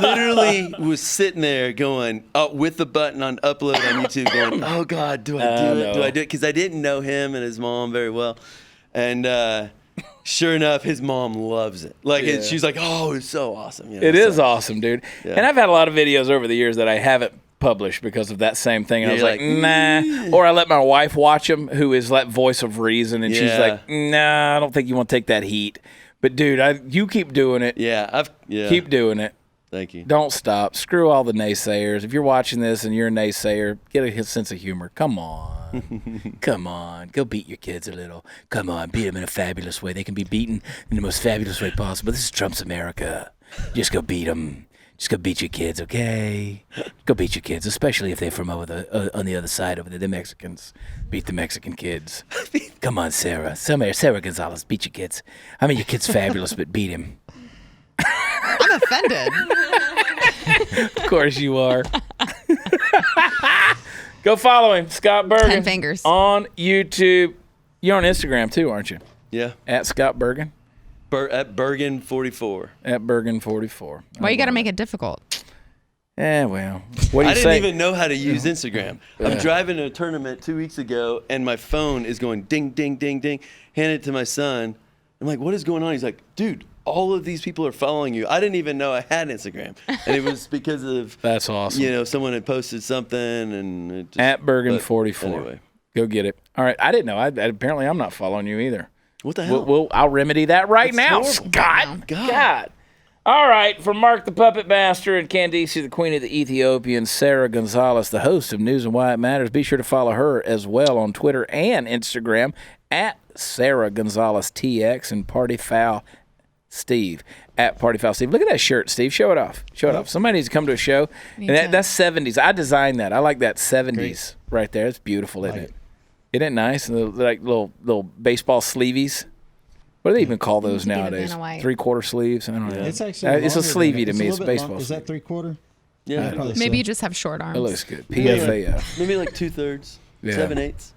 G: literally was sitting there going, with the button on upload on YouTube going, oh God, do I do it? Do I do it? Because I didn't know him and his mom very well. And sure enough, his mom loves it. Like she's like, "Oh, it's so awesome." You know,
A: It is awesome, dude.
G: Yeah.
A: And I've had a lot of videos over the years that I haven't published because of that same thing. And I was
G: You're
A: like,
G: like,
A: nah. Or I let my wife watch them, who is that voice of reason, and she's
G: Yeah.
A: like, nah, I don't think you want to take that heat. But dude, you keep doing it.
G: Yeah,
A: Keep doing it.
G: Thank you.
A: Don't stop. Screw all the naysayers. If you're watching this and you're a naysayer, get a sense of humor. Come on. Come on. Go beat your kids a little. Come on. Beat them in a fabulous way. They can be beaten in the most fabulous way possible. This is Trump's America. Just go beat them. Just go beat your kids, okay? Go beat your kids, especially if they're from on the other side over there. The Mexicans. Beat the Mexican kids. Come on, Sarah. Sarah Gonzalez, beat your kids. I mean, your kid's fabulous, but beat him.
B: I'm offended.
A: Of course you are. Go follow him, Scott Bergin.
B: 10 fingers.
A: On YouTube. You're on Instagram too, aren't you?
G: Yeah.
A: At Scott Bergin.
G: At Bergin 44.
A: At Bergin 44.
B: Why you got to make it difficult?
A: Well. What do you
G: I didn't
A: say?
G: even know how to use Instagram. I'm driving to a tournament 2 weeks ago, and my phone is going ding, ding, ding, ding. Hand it to my son. I'm like, what is going on? He's like, dude, all of these people are following you. I didn't even know I had Instagram. And it was because of,
A: That's awesome.
G: Someone had posted something. And it just,
A: At Bergin 44.
G: Anyway.
A: Go get it. All right. I didn't know. Apparently, I'm not following you either.
G: What the hell?
A: I'll remedy that right
G: That's
A: now,
G: horrible.
A: Scott.
G: God.
A: All right, from Mark the Puppet Master and Candice, the Queen of the Ethiopian, Sarah Gonzalez, the host of News and Why It Matters. Be sure to follow her as well on Twitter and Instagram at Sarah Gonzalez TX and Party Foul Steve at Party Foul Steve. Look at that shirt, Steve. Show it off. Show it off. Somebody needs to come to a show. And that's 70s. I designed that. I like that 70s right there. It's beautiful, isn't it? Isn't it nice? And the, like little baseball sleeveys. What do they even call those nowadays? 3/4 sleeves? I don't know.
F: It's actually
A: it's a
F: longer
A: sleevey to
F: than-
A: me.
F: a
A: It's
F: little bit
A: baseball.
F: long. Is that 3/4?
G: Yeah.
F: Probably
B: Maybe
F: so.
B: you just have short arms.
A: It looks good. PFAF.
G: Maybe like 2/3,
A: Yeah.
G: 7/8.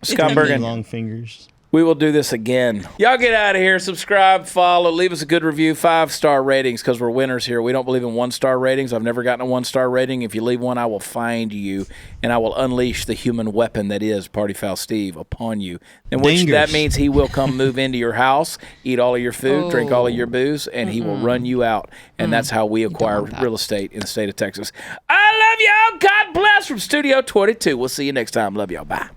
A: Scott
F: Really
A: Bergin.
F: long fingers.
A: We will do this again. Y'all get out of here. Subscribe, follow, leave us a good review, 5-star ratings, because we're winners here. We don't believe in 1-star ratings. I've never gotten a 1-star rating. If you leave one, I will find you, and I will unleash the human weapon that is Party Foul Steve upon you. In which
F: Dingers.
A: that means he will come move into your house, eat all of your food, drink all of your booze, and he will run you out. And that's how we acquire
B: want that.
A: real estate in the state of Texas. I love y'all. God bless from Studio 22. We'll see you next time. Love y'all. Bye.